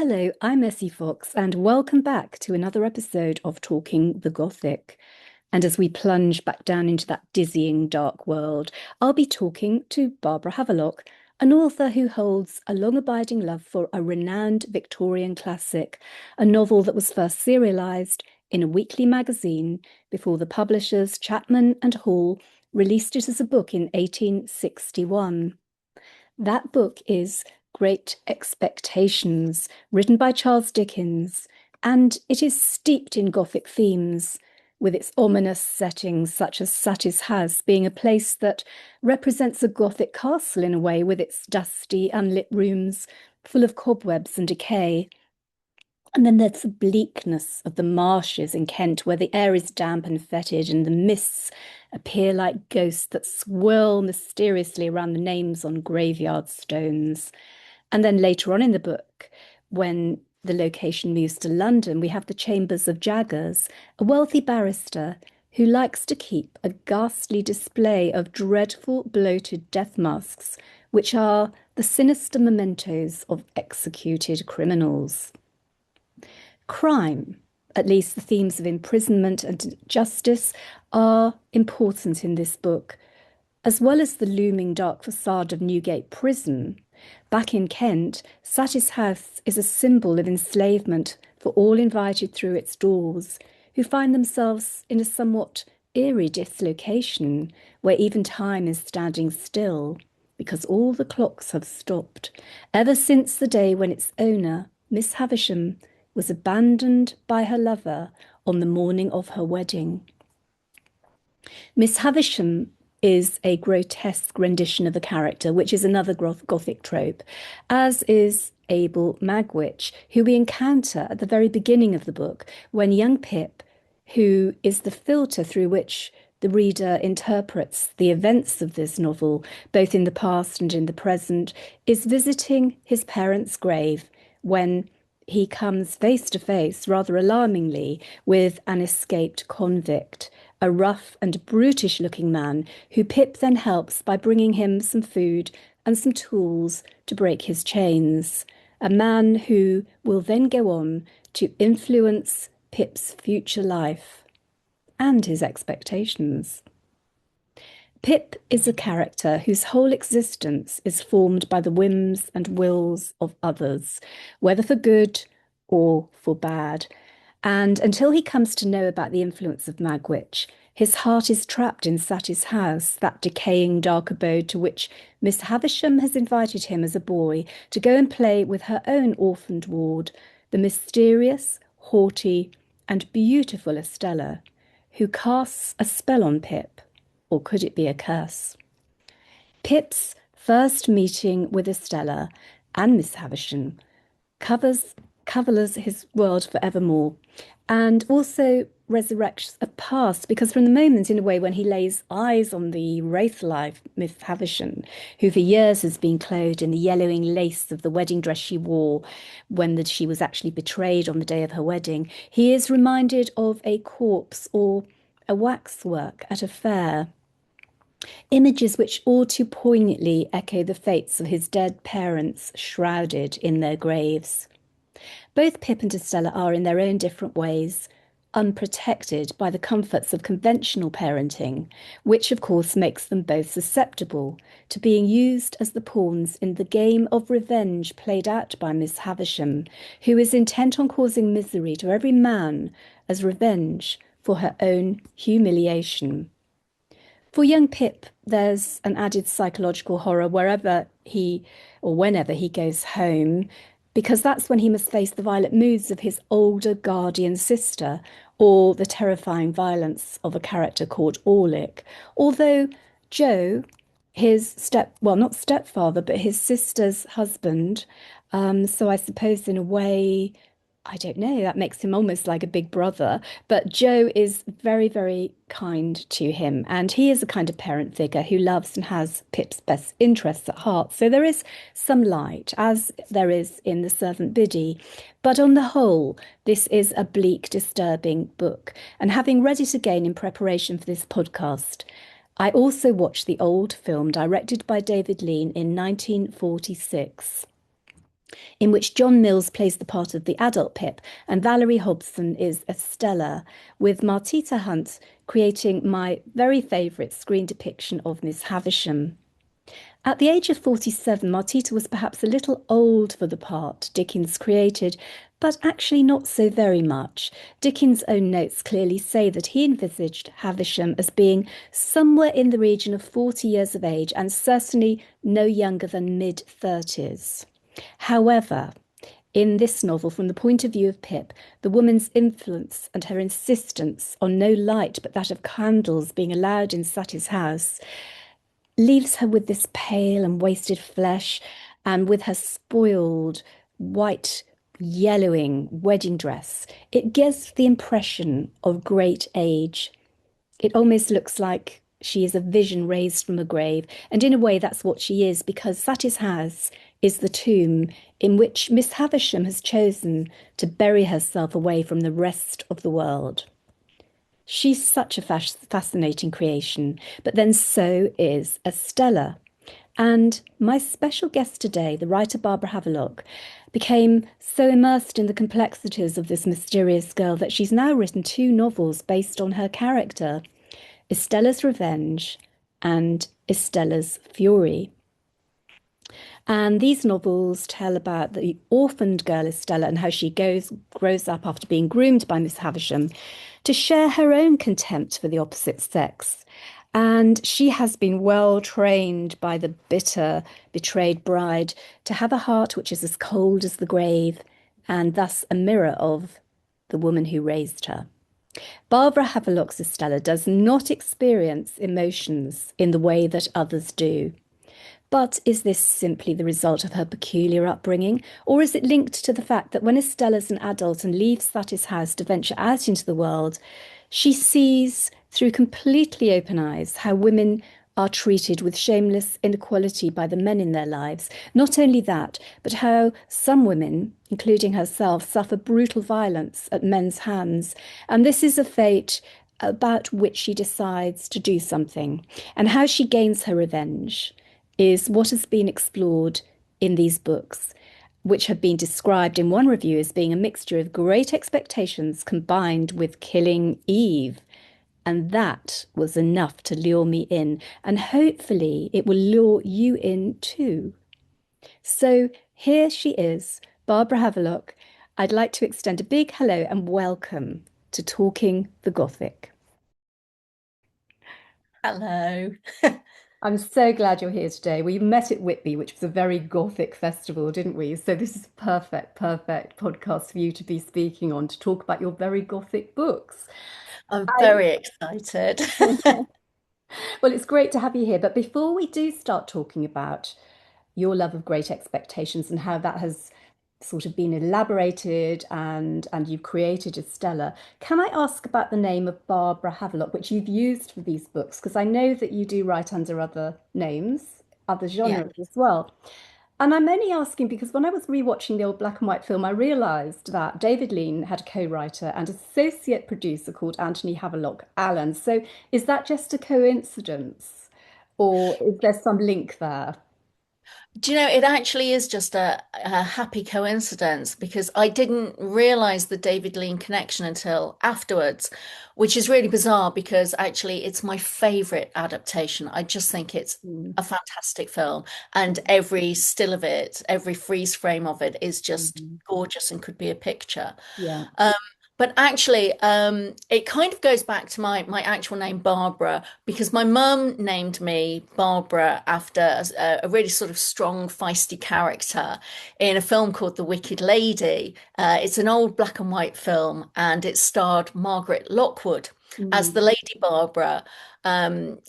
Hello, I'm Essie Fox, and welcome back to another episode of Talking the Gothic. And as we plunge back down into that dizzying dark world, I'll be talking to Barbara Havelock, an author who holds a long-abiding love for a renowned Victorian classic, a novel that was first serialized in a weekly magazine before the publishers Chapman and Hall released it as a book in 1861. That book is Great Expectations, written by Charles Dickens, and it is steeped in Gothic themes, with its ominous settings, such as Satis House being a place that represents a Gothic castle in a way, with its dusty, unlit rooms full of cobwebs and decay. And then there's the bleakness of the marshes in Kent, where the air is damp and fetid, and the mists appear like ghosts that swirl mysteriously around the names on graveyard stones. And then later on in the book, when the location moves to London, we have the chambers of Jaggers, a wealthy barrister who likes to keep a ghastly display of dreadful bloated death masks, which are the sinister mementos of executed criminals. Crime, at least the themes of imprisonment and justice, are important in this book, as well as the looming dark facade of Newgate Prison. Back in Kent, Satis House is a symbol of enslavement for all invited through its doors, who find themselves in a somewhat eerie dislocation, where even time is standing still, because all the clocks have stopped, ever since the day when its owner, Miss Havisham, was abandoned by her lover on the morning of her wedding. Miss Havisham is a grotesque rendition of a character, which is another Gothic trope, as is Abel Magwitch, who we encounter at the very beginning of the book, when young Pip, who is the filter through which the reader interprets the events of this novel, both in the past and in the present, is visiting his parents' grave when he comes face to face, rather alarmingly, with an escaped convict, a rough and brutish looking man who Pip then helps by bringing him some food and some tools to break his chains. A man who will then go on to influence Pip's future life and his expectations. Pip is a character whose whole existence is formed by the whims and wills of others, whether for good or for bad. And until he comes to know about the influence of Magwitch, his heart is trapped in Satis House, that decaying dark abode to which Miss Havisham has invited him as a boy to go and play with her own orphaned ward, the mysterious, haughty, and beautiful Estella, who casts a spell on Pip. Or could it be a curse? Pip's first meeting with Estella and Miss Havisham covers his world forevermore, and also resurrects a past, because from the moment, in a way, when he lays eyes on the wraith-like Miss Havisham, who for years has been clothed in the yellowing lace of the wedding dress she wore when she was actually betrayed on the day of her wedding, he is reminded of a corpse or a waxwork at a fair. Images which all too poignantly echo the fates of his dead parents shrouded in their graves. Both Pip and Estella are, in their own different ways, unprotected by the comforts of conventional parenting, which of course makes them both susceptible to being used as the pawns in the game of revenge played out by Miss Havisham, who is intent on causing misery to every man as revenge for her own humiliation. For young Pip, there's an added psychological horror wherever he or whenever he goes home, because that's when he must face the violent moods of his older guardian sister, or the terrifying violence of a character called Orlick. Although Joe, not stepfather, but his sister's husband, so I suppose in a way, I don't know, that makes him almost like a big brother. But Joe is very, very kind to him. And he is a kind of parent figure who loves and has Pip's best interests at heart. So there is some light, as there is in The Servant Biddy. But on the whole, this is a bleak, disturbing book. And having read it again in preparation for this podcast, I also watched the old film directed by David Lean in 1946. in which John Mills plays the part of the adult Pip and Valerie Hobson is Estella, with Martita Hunt creating my very favourite screen depiction of Miss Havisham. At the age of 47, Martita was perhaps a little old for the part Dickens created, but actually not so very much. Dickens' own notes clearly say that he envisaged Havisham as being somewhere in the region of 40 years of age and certainly no younger than mid-30s. However, in this novel, from the point of view of Pip, the woman's influence and her insistence on no light but that of candles being allowed in Satie's house leaves her with this pale and wasted flesh and with her spoiled white yellowing wedding dress. It gives the impression of great age. It almost looks like she is a vision raised from a grave. And in a way, that's what she is, because Satie's house is the tomb in which Miss Havisham has chosen to bury herself away from the rest of the world. She's such a fascinating creation, but then so is Estella. And my special guest today, the writer Barbara Havelock, became so immersed in the complexities of this mysterious girl that she's now written two novels based on her character, Estella's Revenge and Estella's Fury. And these novels tell about the orphaned girl Estella and how she grows up after being groomed by Miss Havisham to share her own contempt for the opposite sex. And she has been well trained by the bitter, betrayed bride to have a heart which is as cold as the grave, and thus a mirror of the woman who raised her. Barbara Havelock's Estella does not experience emotions in the way that others do. But is this simply the result of her peculiar upbringing, or is it linked to the fact that when Estella's an adult and leaves Satie's house to venture out into the world, she sees through completely open eyes how women are treated with shameless inequality by the men in their lives? Not only that, but how some women, including herself, suffer brutal violence at men's hands. And this is a fate about which she decides to do something, and how she gains her revenge is what has been explored in these books, which have been described in one review as being a mixture of Great Expectations combined with Killing Eve. And that was enough to lure me in, and hopefully it will lure you in too. So here she is, Barbara Havelock. I'd like to extend a big hello and welcome to Talking the Gothic. Hello. I'm so glad you're here today. We met at Whitby, which was a very Gothic festival, didn't we? So this is perfect podcast for you to be speaking on to talk about your very Gothic books. I'm I very excited. Well, it's great to have you here. But before we do start talking about your love of Great Expectations and how that has sort of been elaborated and you've created Estella, can I ask about the name of Barbara Havelock, which you've used for these books? Because I know that you do write under other names, other Yeah. genres as well. And I'm only asking because when I was rewatching the old black and white film, I realised that David Lean had a co-writer and associate producer called Anthony Havelock Allen. So is that just a coincidence, or is there some link there? Do you know, it actually is just a happy coincidence because I didn't realize the David Lean connection until afterwards, which is really bizarre because actually it's my favorite adaptation. I just think it's Mm, a fantastic film, and every still of it, every freeze frame of it is just mm, gorgeous and could be a picture. yeah. Um, but actually, it kind of goes back to my actual name, Barbara, because my mum named me Barbara after a really sort of strong, feisty character in a film called The Wicked Lady. It's an old black and white film, and it starred Margaret Lockwood as the Mm, Lady Barbara.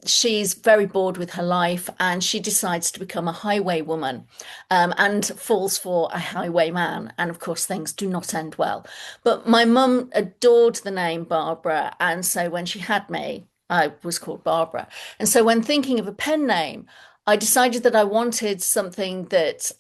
She's very bored with her life, and she decides to become a highwaywoman, and falls for a highwayman. And of course, things do not end well. But my mum adored the name Barbara, and so when she had me, I was called Barbara. And so when thinking of a pen name, I decided that I wanted something that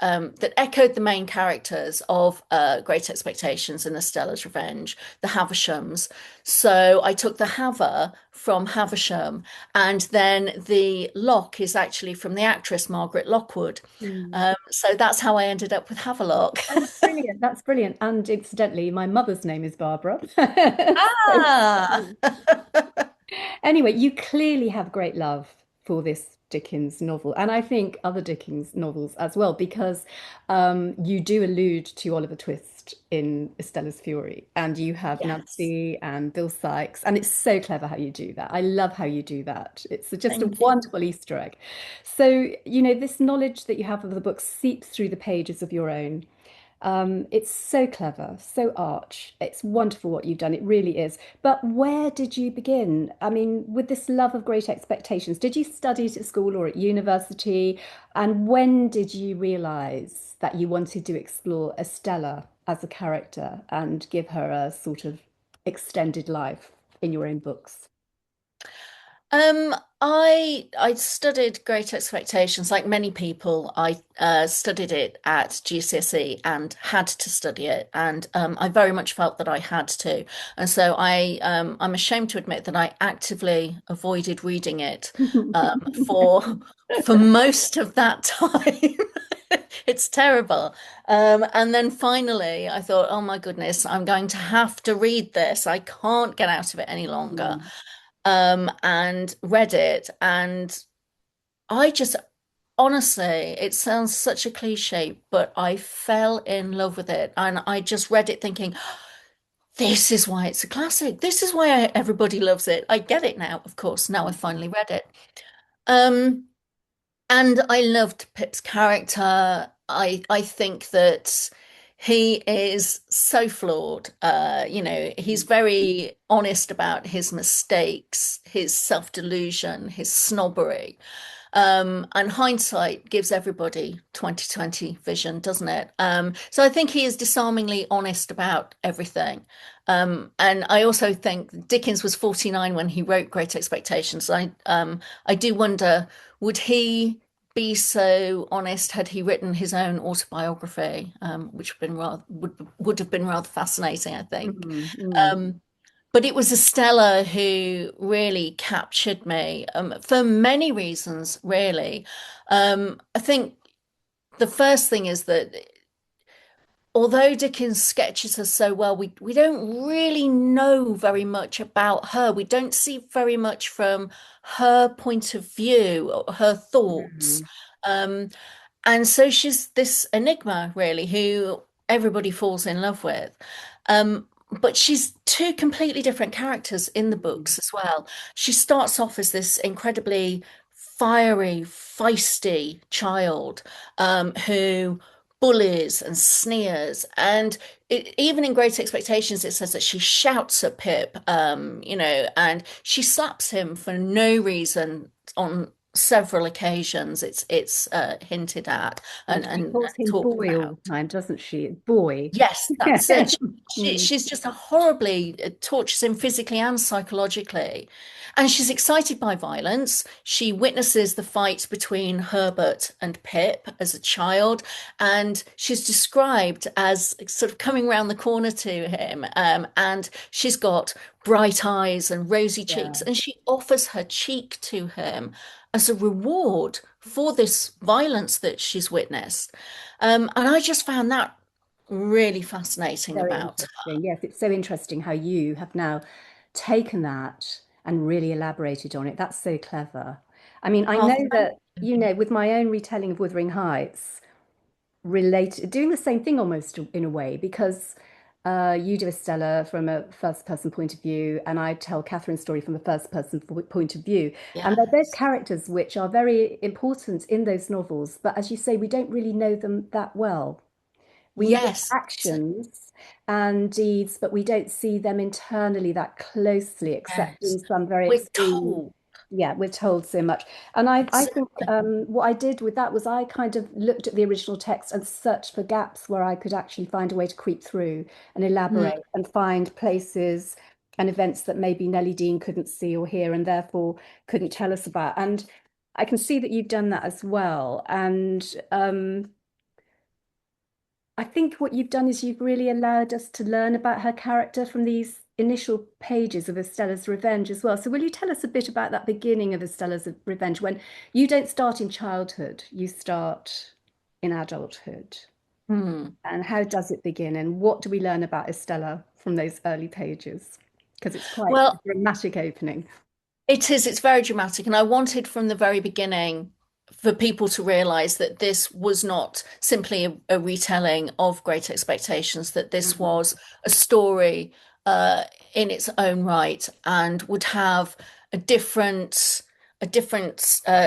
echoed the main characters of Great Expectations and A Stella's Revenge, the Havishams. So I took the Haver from Havisham, and then the Lock is actually from the actress Margaret Lockwood. Mm. So that's how I ended up with Havelock. Oh, brilliant. That's brilliant. And incidentally, my mother's name is Barbara. Ah, So, anyway, you clearly have great love for this Dickens novel, and I think other Dickens novels as well, because you do allude to Oliver Twist in Estella's Fury, and you have yes. Nancy and Bill Sikes, and it's so clever how you do that. I love how you do that. It's just a Thank you. wonderful Easter egg. So, you know, this knowledge that you have of the book seeps through the pages of your own. It's so clever, so arch. It's wonderful what you've done. It really is. But where did you begin? I mean, with this love of Great Expectations, did you study it at school or at university? And when did you realize that you wanted to explore Estella as a character and give her a sort of extended life in your own books? I studied Great Expectations, like many people. I studied it at GCSE and had to study it, and I very much felt that I had to. And so I'm ashamed to admit that I actively avoided reading it for most of that time. It's terrible. And then finally, I thought, oh my goodness, I'm going to have to read this. I can't get out of it any longer, Mm. and read it. And I just, honestly, it sounds such a cliche, but I fell in love with it. And I just read it thinking, this is why it's a classic. This is why everybody loves it. I get it now, of course. Now I finally read it. Um, and I loved Pip's character. I think that he is so flawed. He's very honest about his mistakes, his self-delusion, his snobbery. And hindsight gives everybody 2020 vision, doesn't it? So I think he is disarmingly honest about everything. And I also think Dickens was 49 when he wrote Great Expectations. I do wonder, would he be so honest had he written his own autobiography, which would have been rather fascinating, I think. Mm, mm. Um, but it was Estella who really captured me, for many reasons, really. I think the first thing is that although Dickens sketches her so well, we don't really know very much about her. We don't see very much from her point of view, or her thoughts. Mm. Um, and so she's this enigma, really, who everybody falls in love with. But she's two completely different characters in the books as well. She starts off as this incredibly fiery, feisty child, who bullies and sneers. And even in Great Expectations, it says that she shouts at Pip, and she slaps him for no reason on several occasions. It's hinted at And she and calls him talked boy all about. the time, doesn't she? Boy. Yes, that's it. Mm. She's just a horribly tortures him physically and psychologically. And she's excited by violence. She witnesses the fight between Herbert and Pip as a child, and she's described as sort of coming round the corner to him. And she's got bright eyes and rosy cheeks, Yeah, and she offers her cheek to him as a reward for this violence that she's witnessed. And I just found that really fascinating very about. interesting. Yes, it's so interesting how you have now taken that and really elaborated on it. That's so clever. I mean, I Oh, know thank that, you know, with my own retelling of Wuthering Heights, related, doing the same thing almost in a way, because you do Estella from a first person point of view, and I tell Catherine's story from a first person point of view. And they're both yes. characters which are very important in those novels, but as you say, we don't really know them that well. We know their Yes. actions and deeds, but we don't see them internally that closely, except Yes. in some very We're extreme. told. Yeah, we're told so much. And I think Exactly. what I did with that was I kind of looked at the original text and searched for gaps where I could actually find a way to creep through and Mm, elaborate and find places and events that maybe Nellie Dean couldn't see or hear and therefore couldn't tell us about. And I can see that you've done that as well. And I think what you've done is you've really allowed us to learn about her character from these initial pages of Estella's Revenge as well. So will you tell us a bit about that beginning of Estella's Revenge when you don't start in childhood, you start in adulthood? Hmm. And how does it begin? And what do we learn about Estella from those early pages? Because it's quite a Well, dramatic opening. it is, it's very dramatic. And I wanted from the very beginning for people to realize that this was not simply a retelling of Great Expectations, that this Mhm. was a story uh, in its own right and would have a different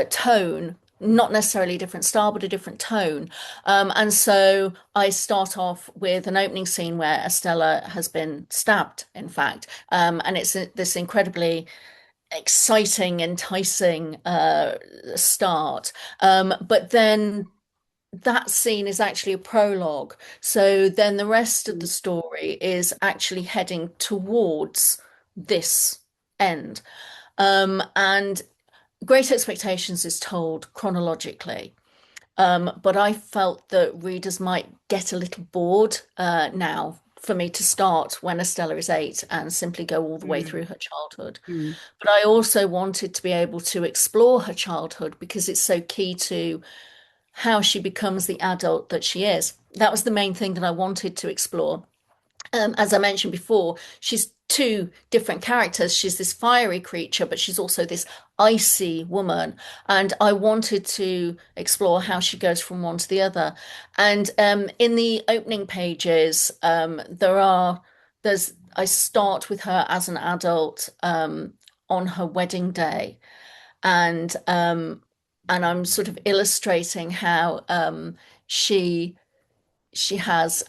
tone, not necessarily a different style, but a different tone. And so I start off with an opening scene where Estella has been stabbed, in fact. And it's this incredibly exciting, enticing start. But then that scene is actually a prologue. So then the rest of the story is actually heading towards this end. And Great Expectations is told chronologically. But I felt that readers might get a little bored now for me to start when Estella is 8 and simply go all the way Mm, through her childhood. mm, But I also wanted to be able to explore her childhood because it's so key to how she becomes the adult that she is. That was the main thing that I wanted to explore. As I mentioned before, she's two different characters. She's this fiery creature, but she's also this icy woman. And I wanted to explore how she goes from one to the other. And in the opening pages, I start with her as an adult on her wedding day, and um, and I'm sort of illustrating how she she has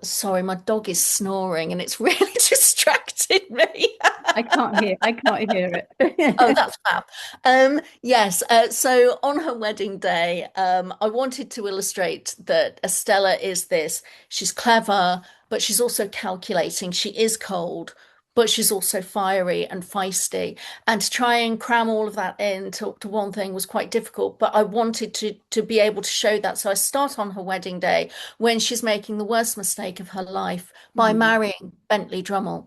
sorry, my dog is snoring and it's really distracted me. I can't hear Oh, it. that's fab. Yes, so on her wedding day, I wanted to illustrate that Estella is this. She's clever, but she's also calculating. She is cold, but she's also fiery and feisty. And to try and cram all of that into one thing was quite difficult, but I wanted to be able to show that. So I start on her wedding day when she's making the worst mistake of her life by Mm, marrying Bentley Drummle,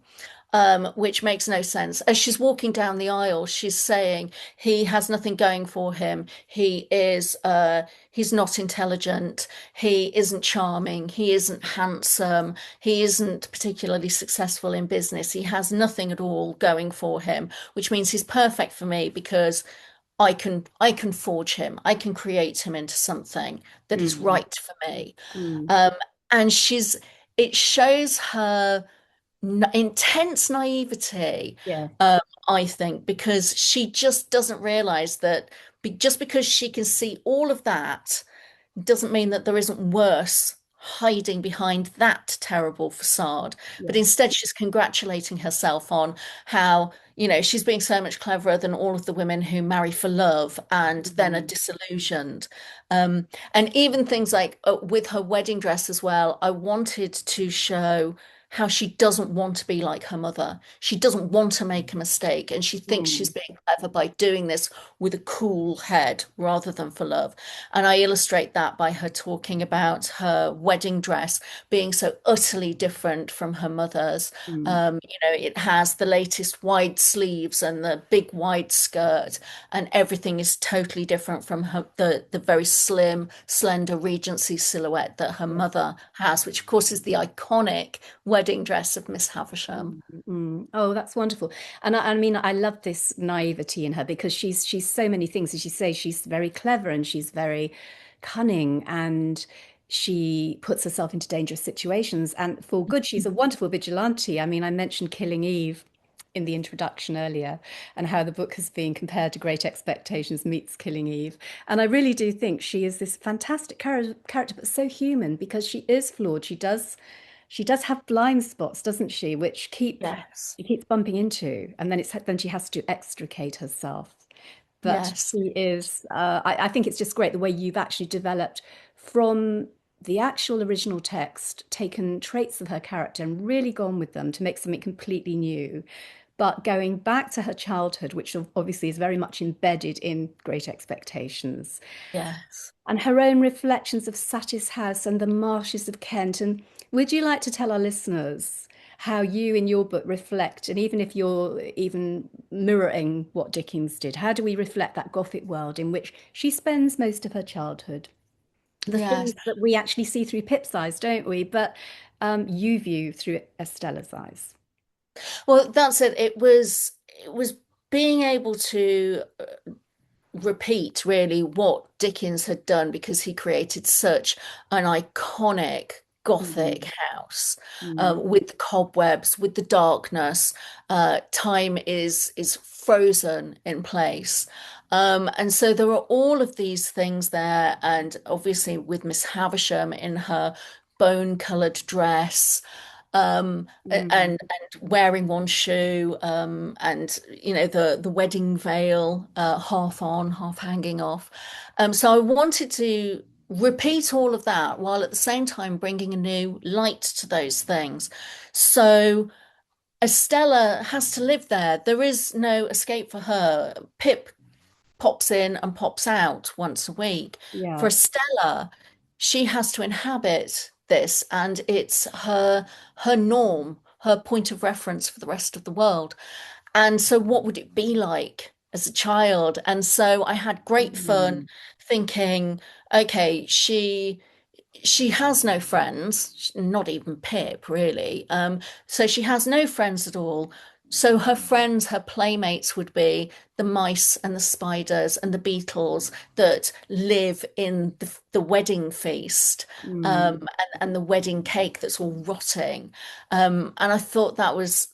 which makes no sense. As she's walking down the aisle, she's saying he has nothing going for him. He's not intelligent. He isn't charming. He isn't handsome. He isn't particularly successful in business. He has nothing at all going for him, which means he's perfect for me because I can forge him. I can create him into something that is mm, right for me. mm. Um, and it shows her intense naivety, Yeah. I think, because she just doesn't realize that just because she can see all of that doesn't mean that there isn't worse hiding behind that terrible facade. But Yeah. instead, she's congratulating herself on how, she's being so much cleverer than all of the women who marry for love and then are Mm, disillusioned. And even things like with her wedding dress as well, I wanted to show how she doesn't want to be like her mother. She doesn't want to make a mistake, and she thinks she's mm, being clever by doing this with a cool head rather than for love. And I illustrate that by her talking about her wedding dress being so utterly different from her mother's. mm, It has the latest wide sleeves and the big wide skirt, and everything is totally different from the very slim, slender Regency silhouette that her yeah. mother has, which of course is the iconic wedding dress of Miss Havisham. Mm, mm. Oh, that's wonderful. And I mean, I love this naivety in her because she's so many things. As you say, she's very clever and she's very cunning and she puts herself into dangerous situations. And for good, she's a wonderful vigilante. I mean, I mentioned Killing Eve in the introduction earlier and how the book has been compared to Great Expectations meets Killing Eve. And I really do think she is this fantastic character, but so human because she is flawed. She does have blind spots, doesn't she, which Yes, she keeps bumping into, and then she has to extricate herself. But yes. she is, I think it's just great the way you've actually developed from the actual original text, taken traits of her character and really gone with them to make something completely new. but going back to her childhood, which obviously is very much embedded in Great Expectations, Yes. and her own reflections of Satis House and the marshes of Kent. And would you like to tell our listeners how you in your book reflect, and even if you're even mirroring what Dickens did, how do we reflect that Gothic world in which she spends most of her childhood? The Yes. things that we actually see through Pip's eyes, don't we? But you view through Estella's eyes. Well, that's it. It was being able to repeat really what Dickens had done because he created such an iconic Gothic Mm, house mm, with the cobwebs, with the darkness. Time is frozen in place. And so there are all of these things there, and obviously with Miss Havisham in her bone-colored dress, mm, and wearing one shoe, and the wedding veil, half on, half hanging off. So I wanted to repeat all of that while at the same time bringing a new light to those things. So Estella has to live there. There is no escape for her. Pip pops in and pops out once a week. For yeah. Estella, she has to inhabit this, and it's her norm, her point of reference for the rest of the world. And so, what would it be like as a child? And so, I had great fun Mm, thinking, okay, she has no friends, not even Pip, really. So she has no friends at all. So her friends, her playmates would be the mice and the spiders and the beetles that live in the wedding feast, mm, and the wedding cake that's all rotting. And I thought that was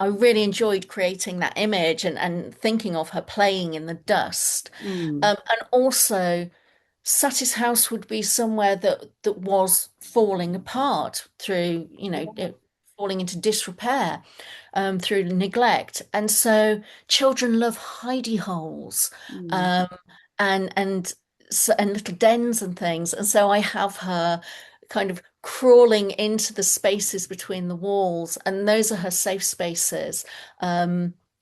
I really enjoyed creating that image and thinking of her playing in the dust. mm. And also, Satis House would be somewhere that was falling apart through, falling into disrepair, through neglect. And so children love hidey holes, Mm. um, and little dens and things. And so I have her kind of crawling into the spaces between the walls, and those are her safe spaces.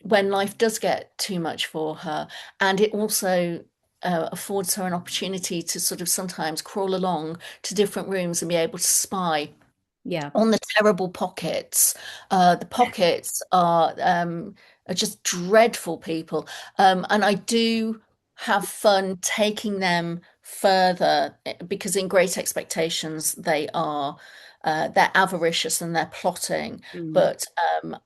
When life does get too much for her. And it also affords her an opportunity to sort of sometimes crawl along to different rooms and be able to spy Yeah. on the terrible pockets. The pockets are just dreadful people. And I do have fun taking them further because in Great Expectations they're avaricious and they're plotting, Mm. but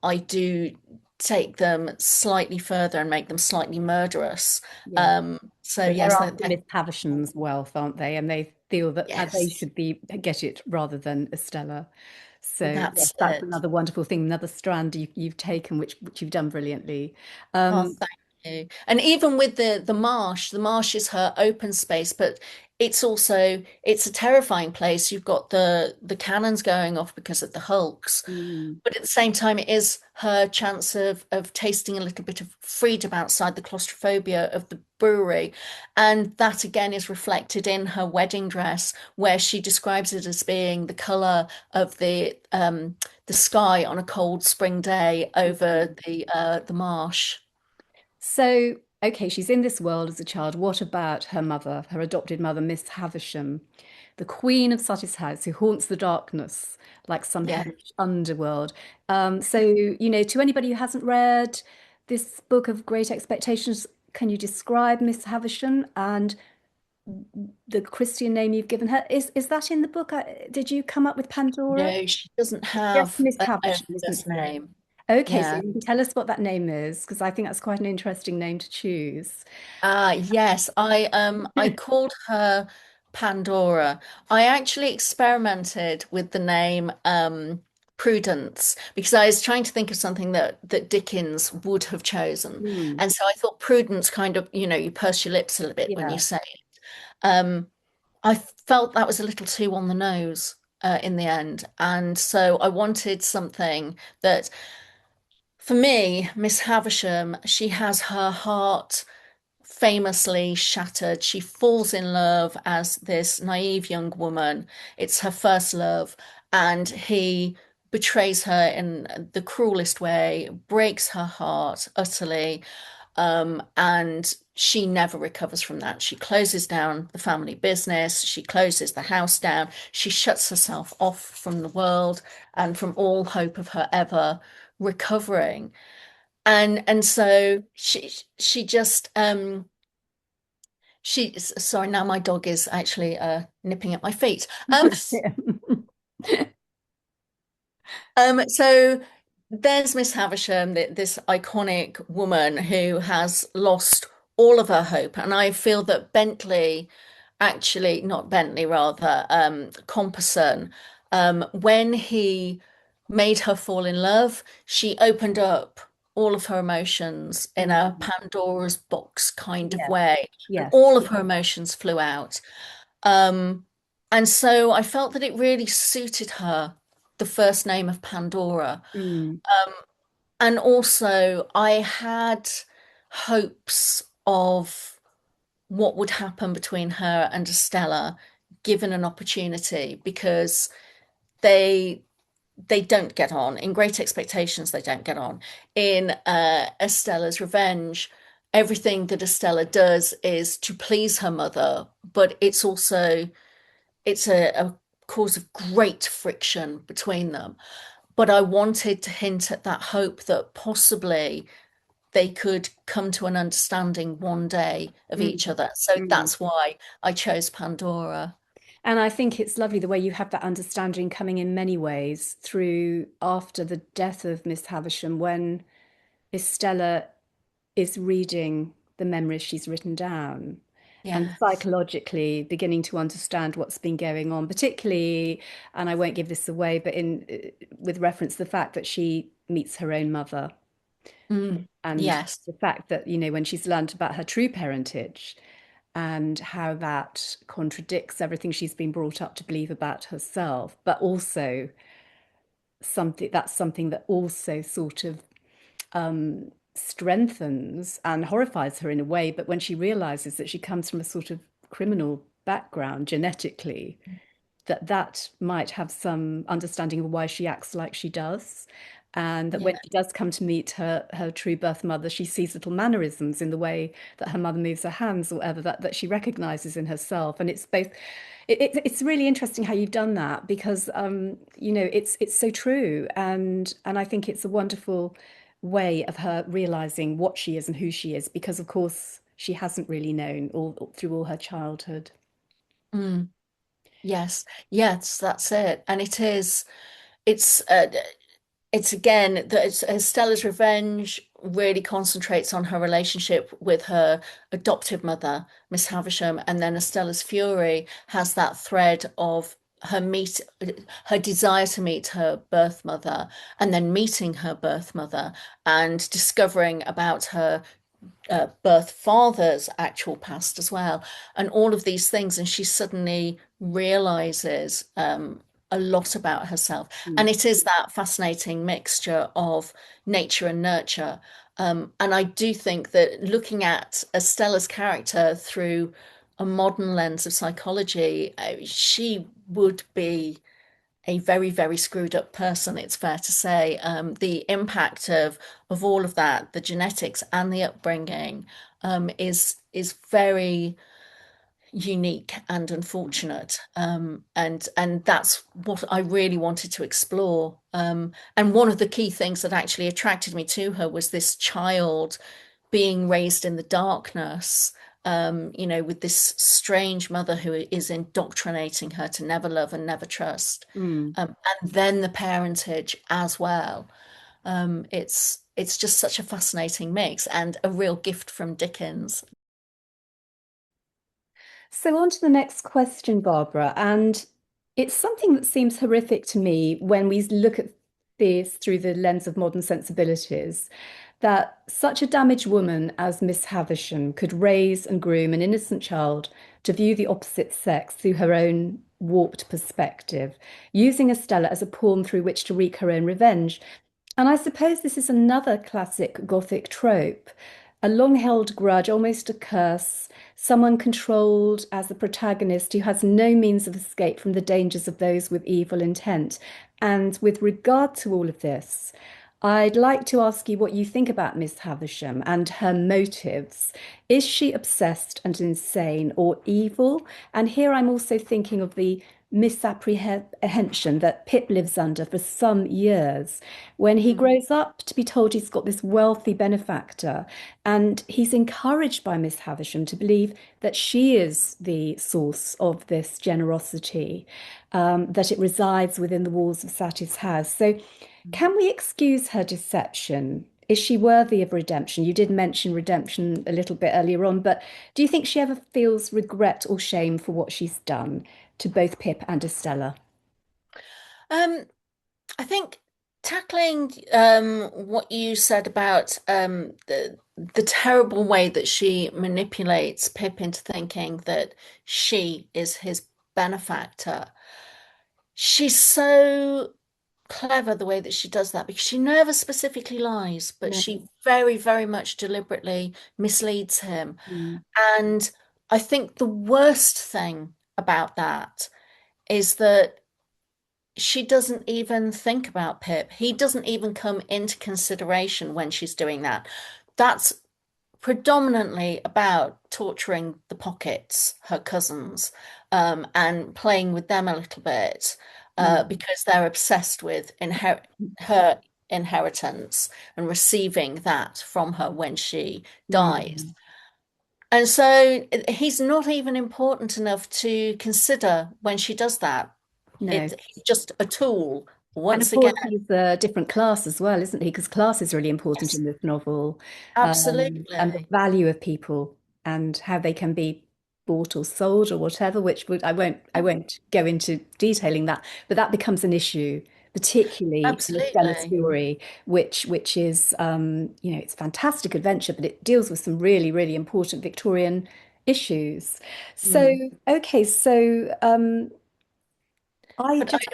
I do take them slightly further and make them slightly murderous. Yeah. So So they're yes, after Miss Havisham's wealth, aren't they? And they feel that they yes, should be get it rather than Estella. So yes, that's that's it. another wonderful thing, another strand you've taken, which you've done brilliantly. Oh, Um, thank you. And even with the marsh is her open space, but it's a terrifying place. You've got the cannons going off because of the hulks, mm, but at the same time, it is her chance of tasting a little bit of freedom outside the claustrophobia of the brewery. And that again is reflected in her wedding dress, where she describes it as being the color of the sky on a cold spring day over mm. the marsh. So, okay, she's in this world as a child. What about her mother, her adopted mother, Miss Havisham, the queen of Sutty's house, who haunts the darkness like some Yeah. hellish underworld? So, to anybody who hasn't read this book of Great Expectations, can you describe Miss Havisham and the Christian name you've given her? Is that in the book? Did you come up with Pandora? No, she doesn't Just have Miss a Havisham, isn't first she? name. Okay, so Yeah. you can tell us what that name is, because I think that's quite an interesting name to choose. Yes, I called her Pandora. I actually experimented with the name Prudence because I was trying to think of something that Dickens would have chosen. Hmm. And so I thought Prudence kind of, you purse your lips a little bit when you Yeah. say it. Um, I felt that was a little too on the nose in the end. And so I wanted something that, for me, Miss Havisham, she has her heart famously shattered. She falls in love as this naive young woman. It's her first love, and he betrays her in the cruelest way, breaks her heart utterly, and she never recovers from that. She closes down the family business, she closes the house down, she shuts herself off from the world and from all hope of her ever recovering. And so she just sorry, now my dog is actually nipping at my feet. Yeah. So there's Miss Havisham, this iconic woman who has lost all of her hope. And I feel that Bentley, actually, not Bentley, rather, Compasson, when he made her fall in love, she opened up all of her emotions in a Mm. Pandora's box kind of Yes, way, and yes. all of her emotions flew out. Um, and so I felt that it really suited her, the first name of Pandora. Mm. And also, I had hopes of what would happen between her and Estella given an opportunity, because they they don't get on. In Great Expectations, they don't get on. In Estella's Revenge, everything that Estella does is to please her mother, but it's a cause of great friction between them. But I wanted to hint at that hope that possibly they could come to an understanding one day of Mm. each other. So Mm. that's why I chose Pandora. And I think it's lovely the way you have that understanding coming in many ways through after the death of Miss Havisham, when Estella is reading the memories she's written down and Yes. psychologically beginning to understand what's been going on, particularly, and I won't give this away, but in with reference to the fact that she meets her own mother Mm, and yes. the fact that, when she's learnt about her true parentage and how that contradicts everything she's been brought up to believe about herself, but also something that also sort of strengthens and horrifies her in a way. But when she realizes that she comes from a sort of criminal background genetically, that might have some understanding of why she acts like she does. And that Yeah. when she does come to meet her true birth mother, she sees little mannerisms in the way that her mother moves her hands or whatever that she recognizes in herself. And it's both it's really interesting how you've done that because it's so true. And I think it's a wonderful way of her realizing what she is and who she is, because of course she hasn't really known all through all her childhood. Mm, yes. Yes, that's it. And it's again that Stella's Revenge really concentrates on her relationship with her adoptive mother, Miss Havisham, and then Stella's Fury has that thread of her desire to meet her birth mother, and then meeting her birth mother and discovering about her birth father's actual past as well, and all of these things. And she suddenly realizes a lot about herself. Mm. And it is that fascinating mixture of nature and nurture. And I do think that looking at Estella's character through a modern lens of psychology, she would be a very, very screwed up person, it's fair to say. The impact of all of that, the genetics and the upbringing, is very unique and unfortunate. And that's what I really wanted to explore. And one of the key things that actually attracted me to her was this child being raised in the darkness, with this strange mother who is indoctrinating her to never love and never trust, Mm. and then the parentage as well. It's just such a fascinating mix and a real gift from Dickens. So, on to the next question, Barbara. And it's something that seems horrific to me when we look at this through the lens of modern sensibilities, that such a damaged woman as Miss Havisham could raise and groom an innocent child to view the opposite sex through her own warped perspective, using Estella as a pawn through which to wreak her own revenge. And I suppose this is another classic Gothic trope a long-held grudge, almost a curse, someone controlled as the protagonist who has no means of escape from the dangers of those with evil intent. And with regard to all of this, I'd like to ask you what you think about Miss Havisham and her motives. Is she obsessed and insane or evil? And here I'm also thinking of the misapprehension that Pip lives under for some years when he Mm, grows up to be told he's got this wealthy benefactor, and he's encouraged by Miss Havisham to believe that she is the source of this generosity, that it resides within the walls of Satie's house. So, can we excuse her deception? Is she worthy of redemption? You did mention redemption a little bit earlier on, but do you think she ever feels regret or shame for what she's done to both Pip and Estella? Um, I think tackling what you said about the terrible way that she manipulates Pip into thinking that she is his benefactor. She's so clever the way that she does that because she never specifically lies, but No. she very, very much deliberately misleads him. Mm. And I think the worst thing about that is that she doesn't even think about Pip. He doesn't even come into consideration when she's doing that. That's predominantly about torturing the Pockets, her cousins, and playing with them a little bit, Mm. because they're obsessed with her inheritance and receiving that from her when she dies. Mm. And so he's not even important enough to consider when she does that. No. He's just a tool And of once again. course, he's a different class as well, isn't he? Because class is really important Yes, in this novel, and the absolutely. value of people and how they can be bought or sold or whatever. Which would I won't go into detailing that, but that becomes an issue, particularly in Estella's Absolutely. Fury, which is it's fantastic adventure, but it deals with some really really important Victorian issues. So Mm. okay, so I But just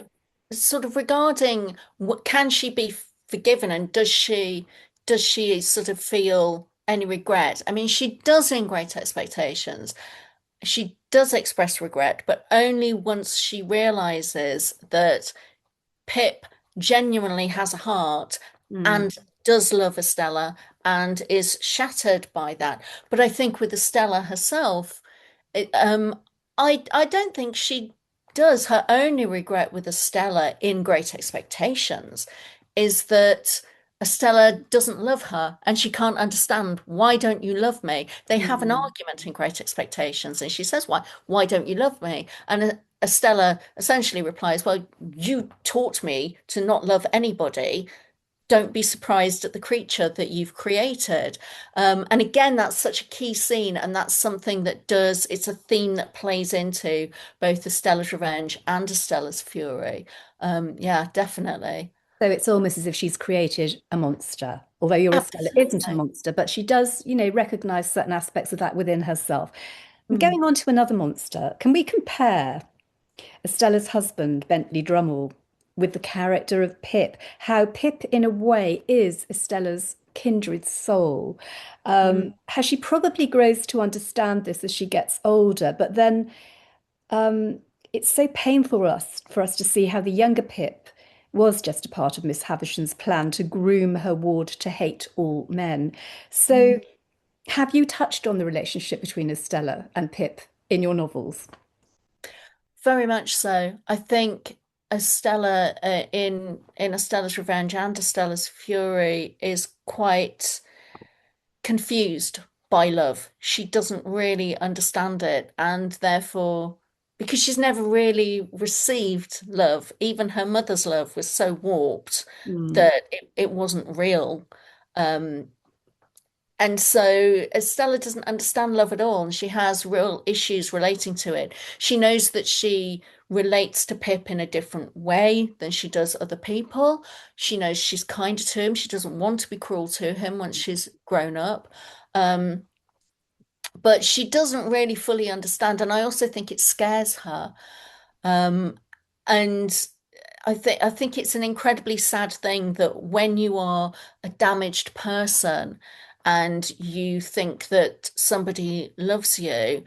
sort of regarding what can she be forgiven and does she sort of feel any regret? I mean, she does in Great Expectations. She does express regret, but only once she realizes that Pip genuinely has a heart mm, and does love Estella and is shattered by that. But I think with Estella herself, it, I don't think she does. Her only regret with Estella in Great Expectations is that Estella doesn't love her and she can't understand why don't you love me? They have an mm. argument in Great Expectations and she says, why don't you love me? And Estella essentially replies, well, you taught me to not love anybody. Don't be surprised at the creature that you've created. And again, that's such a key scene, and that's something it's a theme that plays into both Estella's Revenge and Estella's Fury. Yeah, definitely. So it's almost as if she's created a monster, although your Estella isn't a Absolutely. monster, but she does, recognize certain aspects of that within herself. And Mm. going on to another monster, can we compare Estella's husband, Bentley Drummle, with the character of Pip? How Pip, in a way, is Estella's kindred soul. Mm. How she probably grows to understand this as she gets older, but then um, it's so painful for us to see how the younger Pip was just a part of Miss Havisham's plan to groom her ward to hate all men. So, Mm. have you touched on the relationship between Estella and Pip in your novels? Very much so. I think Estella in Estella's Revenge and Estella's Fury is quite confused by love. She doesn't really understand it, and therefore, because she's never really received love, even her mother's love was so warped Mm, that it wasn't real. Um, and so Estella doesn't understand love at all, and she has real issues relating to it. She knows that she relates to Pip in a different way than she does other people. She knows she's kinder to him. She doesn't want to be cruel to him once she's grown up. Um, but she doesn't really fully understand, and I also think it scares her. Um, and I think it's an incredibly sad thing that when you are a damaged person and you think that somebody loves you,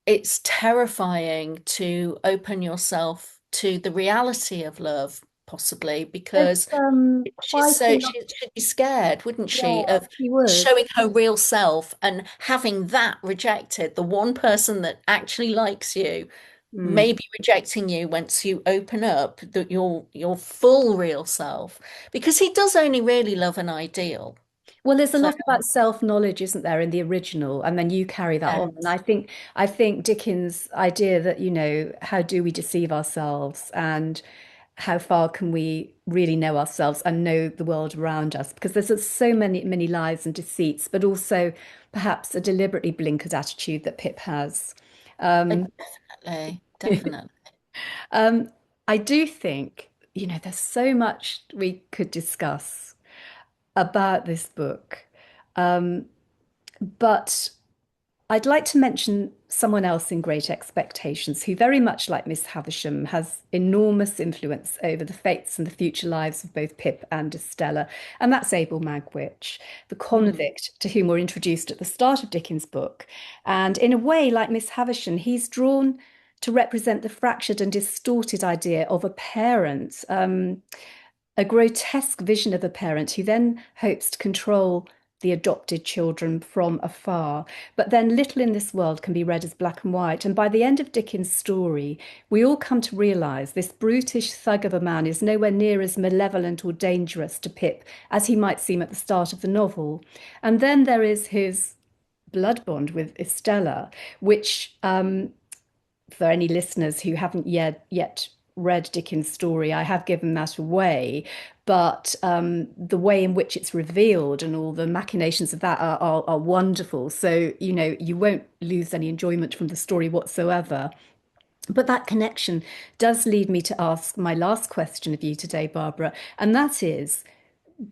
it's terrifying to open yourself to the reality of love, possibly, There's because quite a lot. she'd be scared, wouldn't she, Yeah, of she would. showing her real self and having that rejected. The one person that actually likes you Mm. may be rejecting you once you open up your full real self, because he does only really love an ideal. Well, there's a So lot about self-knowledge, isn't there, in the original, and then you carry that on. And yes, I think Dickens' idea that, how do we deceive ourselves and how far can we really know ourselves and know the world around us? Because there's so many lies and deceits, but also perhaps a deliberately blinkered attitude that Pip has. Um, definitely, definitely. um, I do think, there's so much we could discuss about this book. Um, But I'd like to mention someone else in Great Expectations who, very much like Miss Havisham, has enormous influence over the fates and the future lives of both Pip and Estella, and that's Abel Magwitch, the Hmm. convict to whom we're introduced at the start of Dickens' book. And in a way, like Miss Havisham, he's drawn to represent the fractured and distorted idea of a parent, a grotesque vision of a parent who then hopes to control the adopted children from afar. But then little in this world can be read as black and white. And by the end of Dickens' story, we all come to realise this brutish thug of a man is nowhere near as malevolent or dangerous to Pip as he might seem at the start of the novel. And then there is his blood bond with Estella, which for any listeners who haven't yet read Dickens' story, I have given that away. But the way in which it's revealed and all the machinations of that are wonderful. So, you won't lose any enjoyment from the story whatsoever. But that connection does lead me to ask my last question of you today, Barbara, and that is,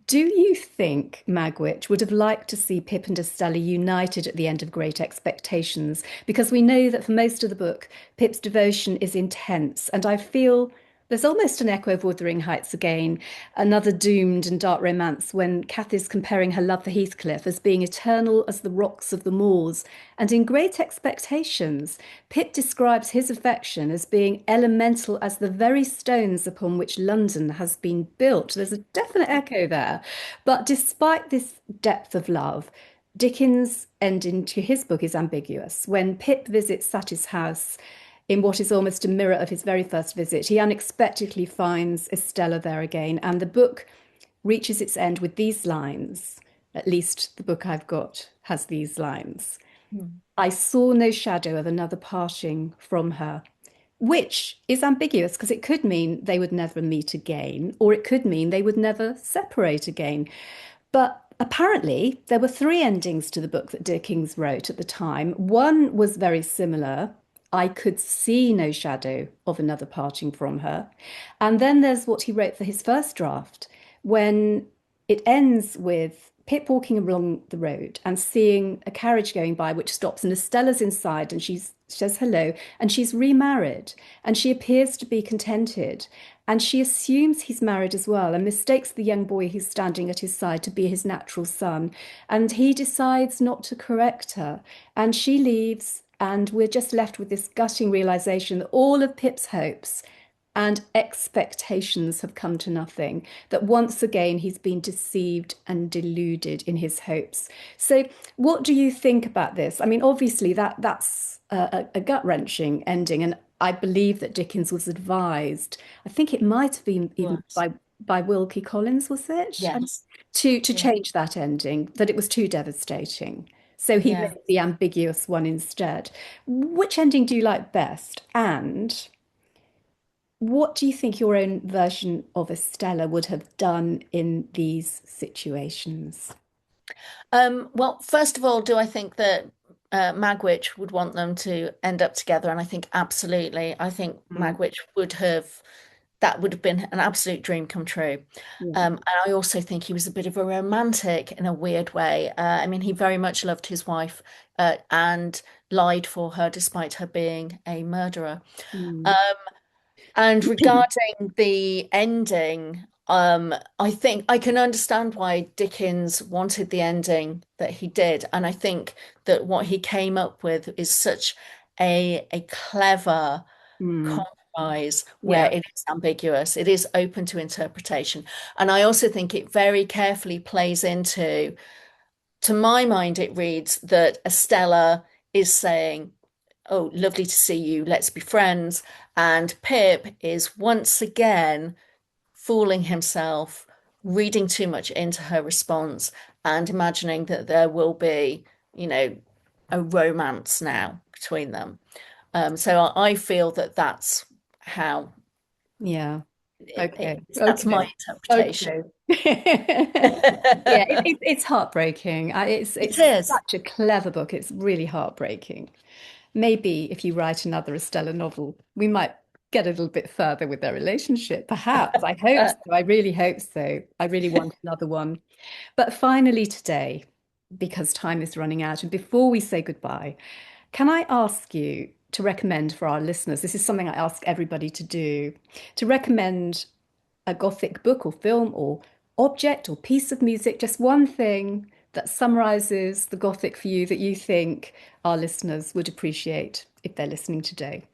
do you think Magwitch would have liked to see Pip and Estella united at the end of Great Expectations? Because we know that for most of the book, Pip's devotion is intense, and I feel there's almost an echo of Wuthering Heights again, another doomed and dark romance when Kath is comparing her love for Heathcliff as being eternal as the rocks of the moors. And in Great Expectations, Pip describes his affection as being elemental as the very stones upon which London has been built. There's a definite echo there. But despite this depth of love, Dickens' ending to his book is ambiguous. When Pip visits Satie's house, in what is almost a mirror of his very first visit, he unexpectedly finds Estella there again, and the book reaches its end with these lines. At least the book I've got has these lines. Hmm. I saw no shadow of another parting from her, which is ambiguous because it could mean they would never meet again, or it could mean they would never separate again. But apparently, there were three endings to the book that Dickens wrote at the time. One was very similar. I could see no shadow of another parting from her. And then there's what he wrote for his first draft, when it ends with Pip walking along the road and seeing a carriage going by which stops, and Estella's inside and she says hello, and she's remarried and she appears to be contented. And she assumes he's married as well and mistakes the young boy who's standing at his side to be his natural son. And he decides not to correct her. And she leaves, and we're just left with this gutting realization that all of Pip's hopes and expectations have come to nothing, that once again he's been deceived and deluded in his hopes. So, what do you think about this? I mean, obviously that's a gut-wrenching ending, and I believe that Dickens was advised. I think it might have been even Was. by Wilkie Collins, was it? And Yes. to Yeah. change that ending, that it was too devastating. So he Yeah. made the ambiguous one instead. Which ending do you like best? And what do you think your own version of Estella would have done in these situations? Well, first of all, do I think that Magwitch would want them to end up together? And I think absolutely. I think Mm, Magwitch would have, that would have been an absolute dream come true. yeah. And I also think he was a bit of a romantic in a weird way. I mean, he very much loved his wife and lied for her despite her being a murderer. Mm. Um, and regarding the ending, I think I can understand why Dickens wanted the ending that he did, and I think that what he came up with is such a clever Mm, compromise where yeah. it is ambiguous, it is open to interpretation, and I also think it very carefully plays into, to my mind, it reads that Estella is saying, "Oh, lovely to see you, let's be friends," and Pip is once again fooling himself, reading too much into her response, and imagining that there will be, you know, a romance now between them. So I feel that that's how Yeah. Okay. that's my Okay. interpretation. Okay. Yeah, It it's heartbreaking. It's is. such a clever book. It's really heartbreaking. Maybe if you write another Estella novel, we might get a little bit further with their relationship. Perhaps. I hope Uh, so. I really hope so. I really want another one. But finally today, because time is running out, and before we say goodbye, can I ask you to recommend for our listeners? This is something I ask everybody to do, to recommend a Gothic book or film or object or piece of music, just one thing that summarizes the Gothic for you that you think our listeners would appreciate if they're listening today.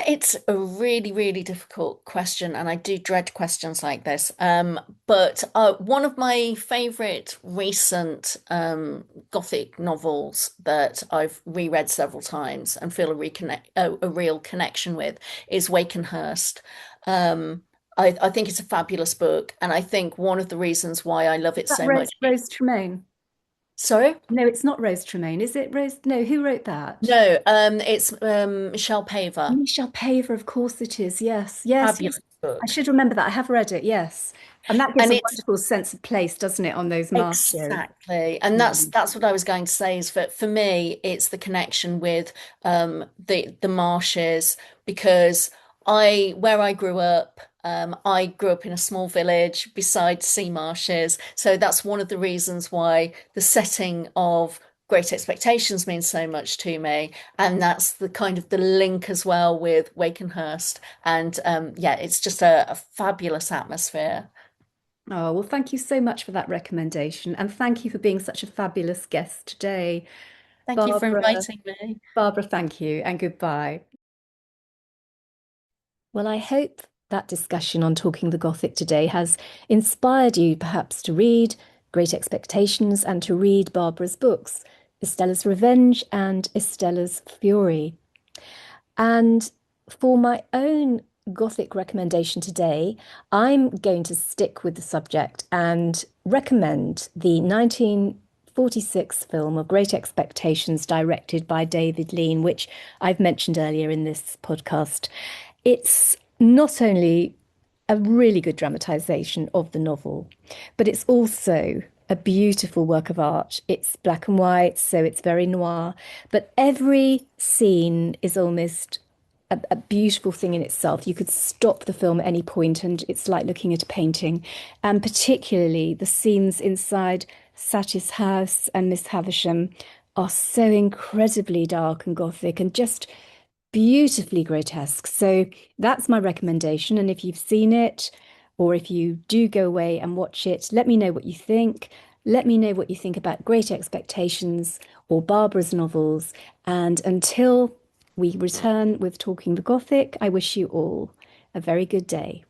it's a really, really difficult question, and I do dread questions like this. But one of my favorite recent Gothic novels that I've reread several times and feel a real connection with is Wakenhurst. Um, I think it's a fabulous book, and I think one of the reasons why I love it That so much. Rose Tremaine. Sorry? No, it's not Rose Tremaine, is it? Rose? No, who wrote that? No, it's Michelle Paver. Michelle Paver, of course it is. Yes, yes, yes. Fabulous I book. should remember that. I have read it. Yes, and that gives And a it's wonderful sense of place, doesn't it, on those marshes? exactly, and Mm. that's what I was going to say is that for me, it's the connection with the marshes because where I grew up in a small village beside sea marshes, so that's one of the reasons why the setting of Great Expectations means so much to me, and that's the kind of the link as well with Wakenhurst, and yeah, it's just a fabulous atmosphere. Oh, well, thank you so much for that recommendation. And thank you for being such a fabulous guest today. Thank you for Barbara, inviting me. Barbara, thank you and goodbye. Well, I hope that discussion on Talking the Gothic today has inspired you perhaps to read Great Expectations and to read Barbara's books, Estella's Revenge and Estella's Fury. And for my own Gothic recommendation today, I'm going to stick with the subject and recommend the 1946 film of Great Expectations, directed by David Lean, which I've mentioned earlier in this podcast. It's not only a really good dramatization of the novel, but it's also a beautiful work of art. It's black and white, so it's very noir, but every scene is almost a beautiful thing in itself. You could stop the film at any point, and it's like looking at a painting. And particularly the scenes inside Satie's house and Miss Havisham are so incredibly dark and gothic and just beautifully grotesque. So that's my recommendation. And if you've seen it, or if you do go away and watch it, let me know what you think. Let me know what you think about Great Expectations or Barbara's novels. And until we return with Talking the Gothic, I wish you all a very good day.